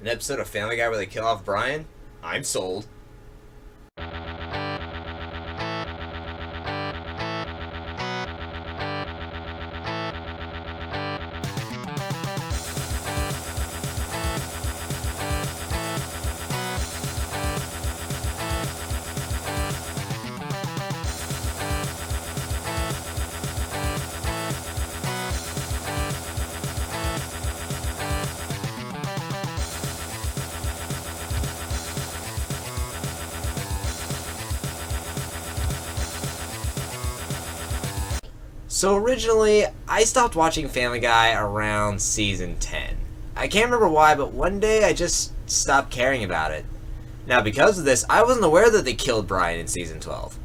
An episode of Family Guy where they kill off Brian? I'm sold. So originally, I stopped watching Family Guy around season 10. I can't remember why, but one day I just stopped caring about it. Now because of this, I wasn't aware that they killed Brian in season 12.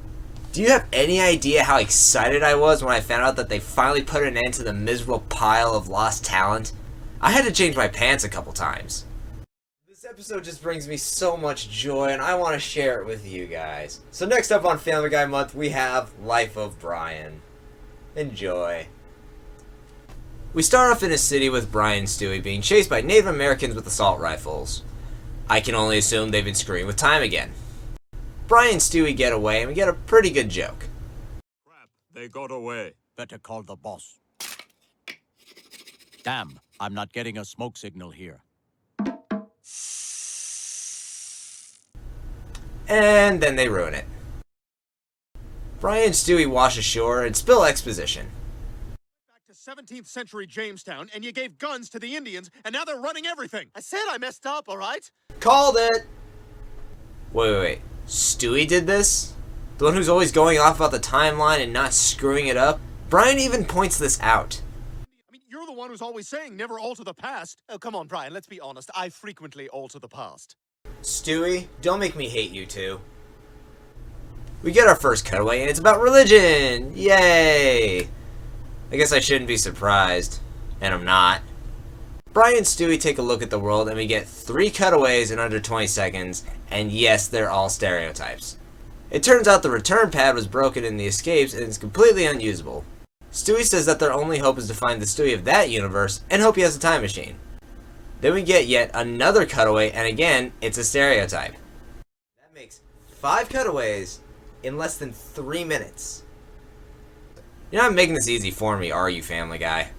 Do you have any idea how excited I was when I found out that they finally put an end to the miserable pile of lost talent? I had to change my pants a couple times. This episode just brings me so much joy and I want to share it with you guys. So next up on Family Guy Month, we have Life of Brian. Enjoy. We start off in a city with Brian and Stewie being chased by Native Americans with assault rifles. I can only assume they've been screwing with time again. Brian and Stewie get away and we get a pretty good joke. Crap, they got away. Better call the boss. Damn, I'm not getting a smoke signal here. And then they ruin it. Brian and Stewie wash ashore and spill exposition. Back to 17th century Jamestown, and you gave guns to the Indians, and now they're running everything. I said I messed up, all right? Called it! Wait. Stewie did this? The one who's always going off about the timeline and not screwing it up? Brian even points this out. I mean, you're the one who's always saying never alter the past. Oh, come on, Brian, let's be honest. I frequently alter the past. Stewie, don't make me hate you two. We get our first cutaway and it's about religion! Yay! I guess I shouldn't be surprised. And I'm not. Brian and Stewie take a look at the world and we get 3 cutaways in under 20 seconds, and yes, they're all stereotypes. It turns out the return pad was broken in the escapes and is completely unusable. Stewie says that their only hope is to find the Stewie of that universe and hope he has a time machine. Then we get yet another cutaway and again, it's a stereotype. That makes 5 cutaways in less than 3 minutes. You're not making this easy for me, are you, Family Guy?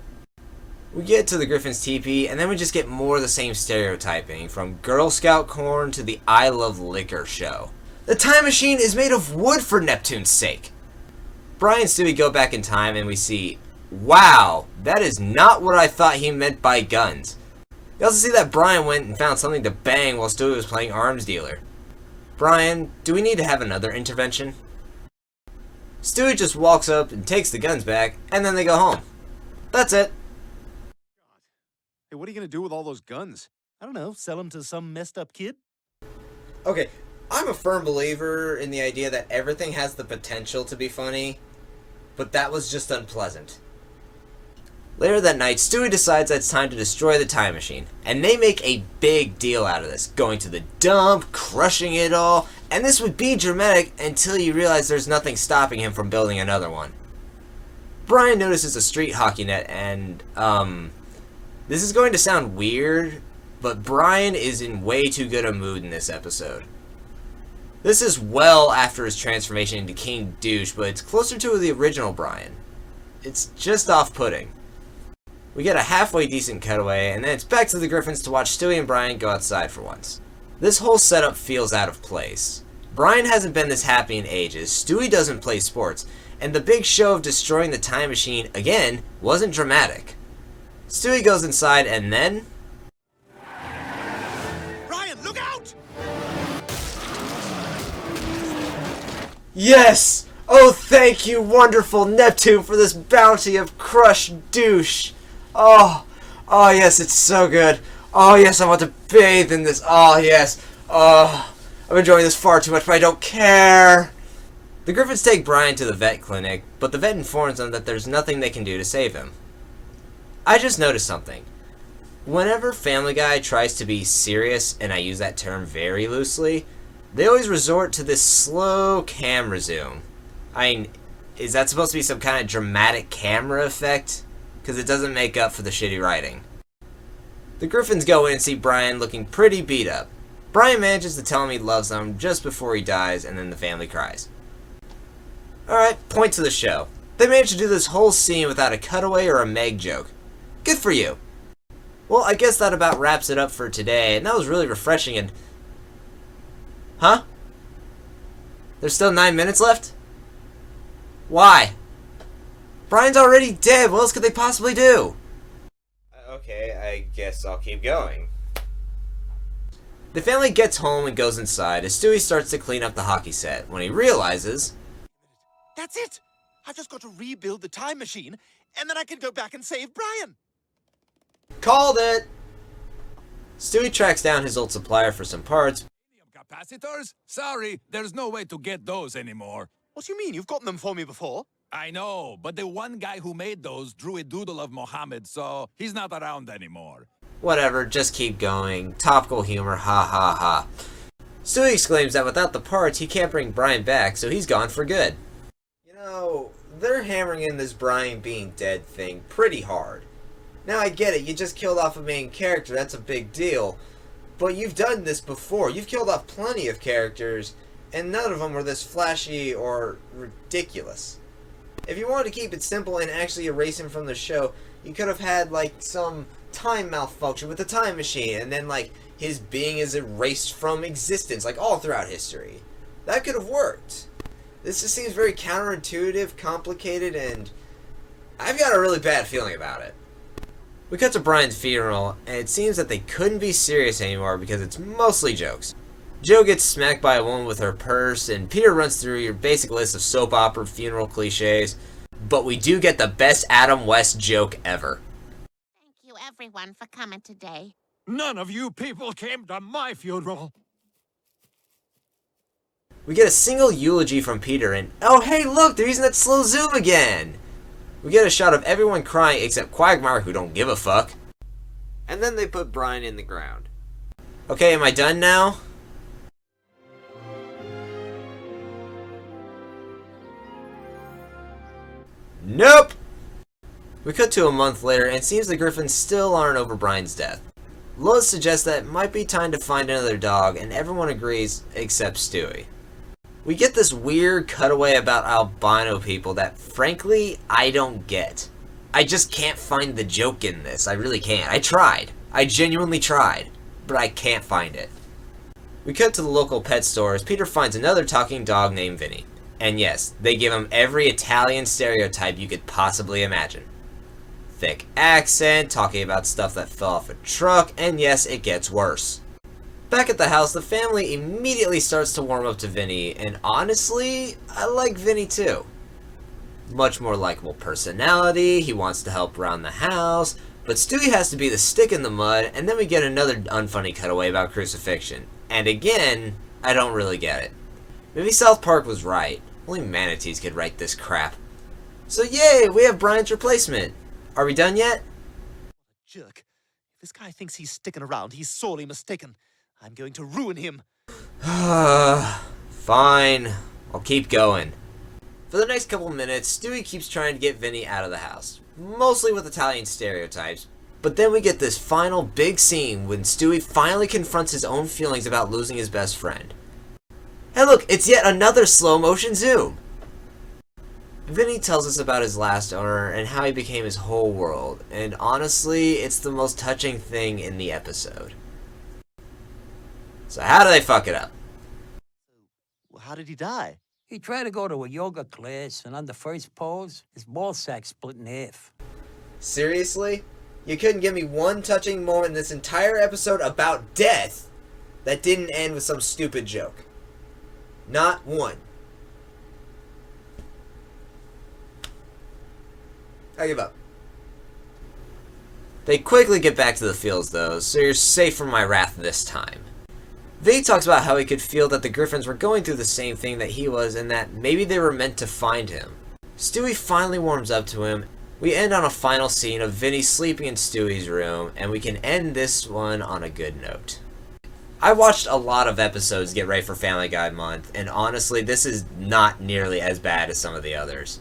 We get to the Griffin's teepee, and then we just get more of the same stereotyping, from Girl Scout corn to the I Love Liquor show. The time machine is made of wood for Neptune's sake. Brian and Stewie go back in time and we see, wow, that is not what I thought he meant by guns. We also see that Brian went and found something to bang while Stewie was playing arms dealer. Brian, do we need to have another intervention? Stewie just walks up and takes the guns back, and then they go home. That's it. Hey, what are you gonna do with all those guns? I don't know, sell them to some messed up kid? Okay, I'm a firm believer in the idea that everything has the potential to be funny, but that was just unpleasant. Later that night, Stewie decides that it's time to destroy the time machine, and they make a big deal out of this, going to the dump, crushing it all, and this would be dramatic until you realize there's nothing stopping him from building another one. Brian notices a street hockey net, and, this is going to sound weird, but Brian is in way too good a mood in this episode. This is well after his transformation into King Douche, but it's closer to the original Brian. It's just off-putting. We get a halfway decent cutaway, and then it's back to the Griffins to watch Stewie and Brian go outside for once. This whole setup feels out of place. Brian hasn't been this happy in ages, Stewie doesn't play sports, and the big show of destroying the time machine, again, wasn't dramatic. Stewie goes inside, and then... Brian, look out! Yes! Oh, thank you, wonderful Neptune, for this bounty of crushed douche. Oh yes, it's so good. Oh yes, I want to bathe in this. Oh yes. Oh, I'm enjoying this far too much, but I don't care. The Griffins take Brian to the vet clinic, but the vet informs them that there's nothing they can do to save him. I just noticed something. Whenever Family Guy tries to be serious, and I use that term very loosely, they always resort to this slow camera zoom. I mean, is that supposed to be some kind of dramatic camera effect? Because it doesn't make up for the shitty writing. The Griffins go in and see Brian looking pretty beat up. Brian manages to tell him he loves them just before he dies, and then the family cries. Alright, point to the show. They managed to do this whole scene without a cutaway or a Meg joke. Good for you. Well, I guess that about wraps it up for today, and that was really refreshing and... Huh? There's still 9 minutes left? Why? Brian's already dead, what else could they possibly do? Okay, I guess I'll keep going. The family gets home and goes inside as Stewie starts to clean up the hockey set when he realizes... That's it! I've just got to rebuild the time machine, and then I can go back and save Brian! Called it! Stewie tracks down his old supplier for some parts. Capacitors? Sorry, there's no way to get those anymore. What do you mean? You've gotten them for me before? I know, but the one guy who made those drew a doodle of Mohammed, so he's not around anymore. Whatever, just keep going. Topical humor, ha ha ha. Stewie exclaims that without the parts, he can't bring Brian back, so he's gone for good. You know, they're hammering in this Brian being dead thing pretty hard. Now I get it, you just killed off a main character, that's a big deal. But you've done this before. You've killed off plenty of characters, and none of them were this flashy or ridiculous. If you wanted to keep it simple and actually erase him from the show, you could have had, like, some time malfunction with the time machine, and then, like, his being is erased from existence, like, all throughout history. That could have worked. This just seems very counterintuitive, complicated, and I've got a really bad feeling about it. We cut to Brian's funeral, and it seems that they couldn't be serious anymore because it's mostly jokes. Jo gets smacked by a woman with her purse, and Peter runs through your basic list of soap opera funeral cliches. But we do get the best Adam West joke ever. Thank you, everyone, for coming today. None of you people came to my funeral. We get a single eulogy from Peter, and oh hey look, they're using that slow zoom again! We get a shot of everyone crying except Quagmire, who don't give a fuck. And then they put Brian in the ground. Okay, am I done now? Nope! We cut to a month later, and it seems the Griffins still aren't over Brian's death. Lois suggests that it might be time to find another dog, and everyone agrees except Stewie. We get this weird cutaway about albino people that, frankly, I don't get. I just can't find the joke in this. I really can't. I tried. I genuinely tried. But I can't find it. We cut to the local pet store as Peter finds another talking dog named Vinny. And yes, they give him every Italian stereotype you could possibly imagine. Thick accent, talking about stuff that fell off a truck, and yes, it gets worse. Back at the house, the family immediately starts to warm up to Vinny, and honestly, I like Vinny too. Much more likable personality, he wants to help around the house, but Stewie has to be the stick in the mud, and then we get another unfunny cutaway about crucifixion. And again, I don't really get it. Maybe South Park was right. Only manatees could write this crap. So yay, we have Brian's replacement. Are we done yet? Jerk. If this guy thinks he's sticking around, he's sorely mistaken. I'm going to ruin him. Fine. I'll keep going. For the next couple minutes, Stewie keeps trying to get Vinny out of the house. Mostly with Italian stereotypes. But then we get this final big scene when Stewie finally confronts his own feelings about losing his best friend. Hey look, it's yet another slow motion zoom! Vinny tells us about his last owner and how he became his whole world, and honestly, it's the most touching thing in the episode. So how do they fuck it up? Well, how did he die? He tried to go to a yoga class, and on the first pose, his ball sack split in half. Seriously? You couldn't give me one touching moment in this entire episode about death that didn't end with some stupid joke? Not one. I give up. They quickly get back to the fields though, so you're safe from my wrath this time. Vinny talks about how he could feel that the Griffins were going through the same thing that he was and that maybe they were meant to find him. Stewie finally warms up to him. We end on a final scene of Vinny sleeping in Stewie's room, and we can end this one on a good note. I watched a lot of episodes get ready for Family Guy month, and honestly, this is not nearly as bad as some of the others.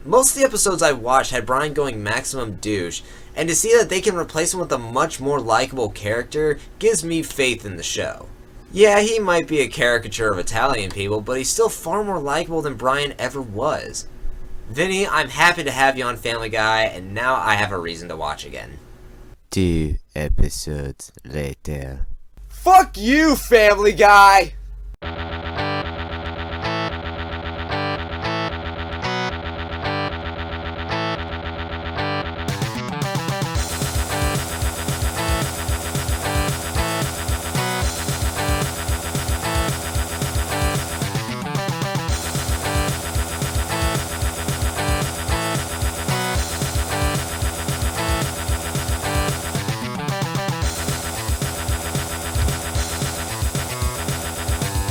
Most of the episodes I watched had Brian going maximum douche, and to see that they can replace him with a much more likable character gives me faith in the show. Yeah, he might be a caricature of Italian people, but he's still far more likable than Brian ever was. Vinny, I'm happy to have you on Family Guy, and now I have a reason to watch again. 2 episodes later. Fuck you, Family Guy!